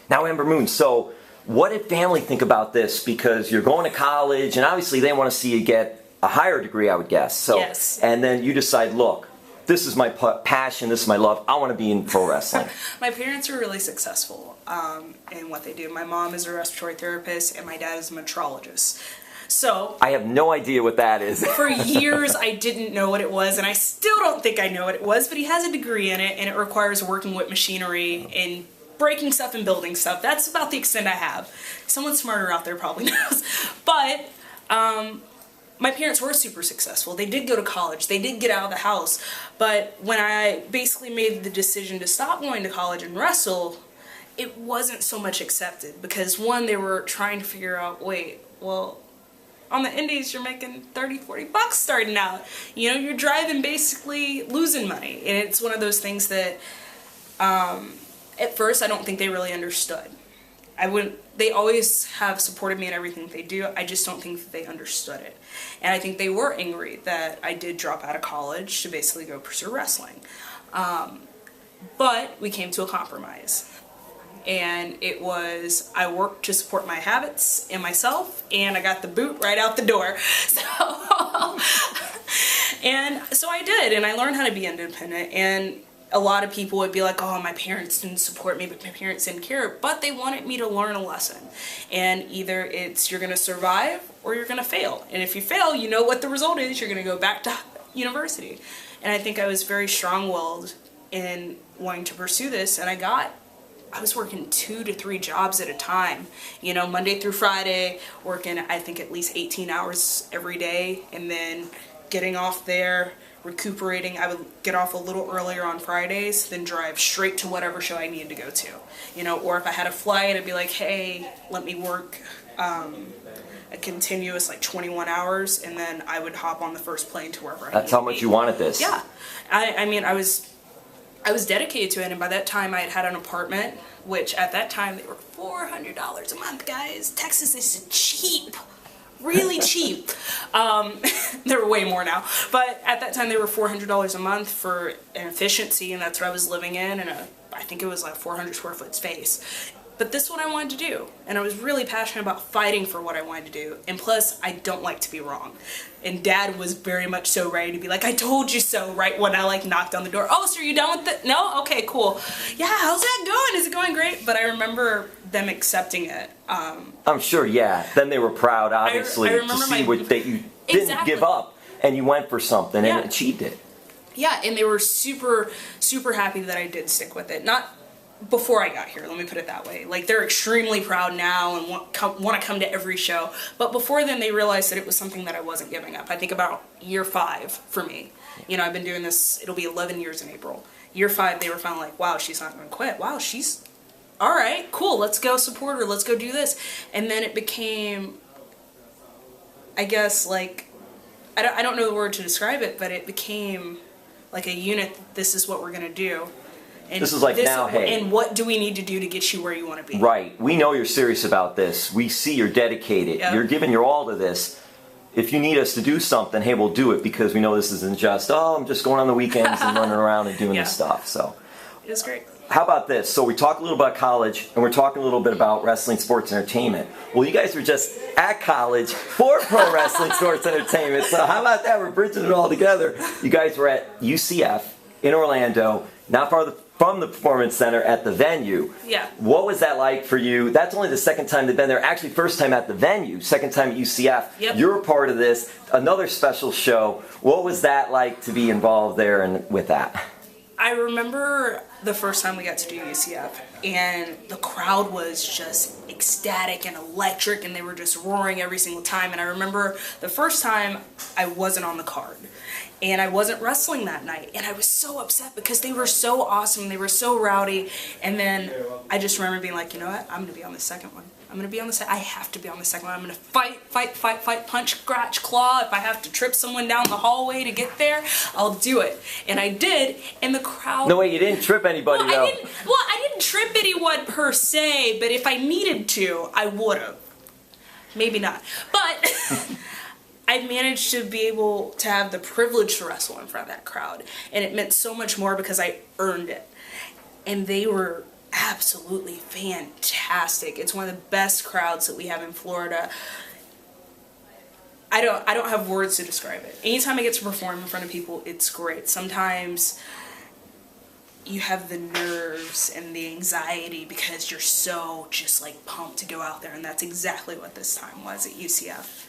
Now, Ember Moon, so what did family think about this? Because you're going to college, and obviously they want to see you get a higher degree, I would guess. So, yes. And then you decide, look, this is my passion, this is my love, I want to be in pro wrestling. My parents are really successful in what they do. My mom is a respiratory therapist, and my dad is a metrologist. So I have no idea what that is. For years, I didn't know what it was, and I still don't think I know what it was, but he has a degree in it, and it requires working with machinery and breaking stuff and building stuff. That's about the extent I have. Someone smarter out there probably knows. But my parents were super successful. They did go to college. They did get out of the house. But when I basically made the decision to stop going to college and wrestle, it wasn't so much accepted. Because one, they were trying to figure out, wait, well, on the indies, you're making 30, 40 bucks starting out. You know, you're driving basically losing money. And it's one of those things that, at first, I don't think they really understood. They always have supported me in everything they do. I just don't think that they understood it. And I think they were angry that I did drop out of college to basically go pursue wrestling. But we came to a compromise. And it was, I worked to support my habits and myself, and I got the boot right out the door. So I did, and I learned how to be independent. And a lot of people would be like, oh, my parents didn't support me, but my parents didn't care. But they wanted me to learn a lesson. And either it's you're going to survive or you're going to fail. And if you fail, you know what the result is. You're going to go back to university. And I think I was very strong-willed in wanting to pursue this, and I was working 2 to 3 jobs at a time, you know, Monday through Friday, working I think at least 18 hours every day, and then getting off there, recuperating. I would get off a little earlier on Fridays, then drive straight to whatever show I needed to go to, you know, or if I had a flight, I'd be like, hey, let me work a continuous like 21 hours, and then I would hop on the first plane to wherever I needed to be. That's how much you wanted this. Yeah. I mean, I was dedicated to it, and by that time I had an apartment, which at that time they were $400 a month, guys. Texas is cheap, really cheap. They're way more now, but at that time they were $400 a month for an efficiency, and that's what I was living in, and I think it was like 400 square foot space. But this is what I wanted to do, and I was really passionate about fighting for what I wanted to do, and plus, I don't like to be wrong. And Dad was very much so ready to be like, I told you so, right when I like knocked on the door. Oh, so are you done with it? No? Okay, cool. Yeah, how's that going? Is it going great? But I remember them accepting it. I'm sure, yeah. Then they were proud, obviously, to see that you didn't give up, and you went for something and achieved it. Yeah, and they were super, super happy that I did stick with it. Not before I got here, let me put it that way. Like, they're extremely proud now and want to come to every show. But before then, they realized that it was something that I wasn't giving up. I think about year 5 for me. You know, I've been doing this, it'll be 11 years in April. Year 5, they were finally like, wow, she's not going to quit. Wow, she's, all right, cool, let's go support her, let's go do this. And then it became, I guess, like, I don't know the word to describe it, but it became like a unit, this is what we're going to do. And this is like, now, hey. And what do we need to do to get you where you want to be? Right. We know you're serious about this. We see you're dedicated. Yep. You're giving your all to this. If you need us to do something, hey, we'll do it, because we know this isn't just, oh, I'm just going on the weekends and running around and doing this stuff. So it was great. How about this? So we talked a little about college, and we're talking a little bit about wrestling, sports, entertainment. Well, you guys were just at college for pro wrestling, sports, entertainment. So how about that? We're bridging it all together. You guys were at UCF in Orlando, not far from the Performance Center at the venue. Yeah. What was that like for you? That's only the second time they've been there. Actually, first time at the venue, second time at UCF. Yep. You're a part of this, another special show. What was that like to be involved there and with that? I remember the first time we got to do UCF, and the crowd was just ecstatic and electric, and they were just roaring every single time. And I remember the first time I wasn't on the card, and I wasn't wrestling that night, and I was so upset because they were so awesome, they were so rowdy. And then I just remember being like, you know what, I'm going to be on the second one. I'm going to be on the second. I have to be on the second one. I'm going to fight, punch, scratch, claw. If I have to trip someone down the hallway to get there, I'll do it. And I did, and the crowd... No way, you didn't trip anybody, though. I didn't trip anyone per se, but if I needed to, I would have. Maybe not. But I managed to be able to have the privilege to wrestle in front of that crowd. And it meant so much more because I earned it. And they were absolutely fantastic. It's one of the best crowds that we have in Florida. I don't have words to describe it. Anytime I get to perform in front of people, it's great. Sometimes you have the nerves and the anxiety because you're so just like pumped to go out there, and that's exactly what this time was at UCF.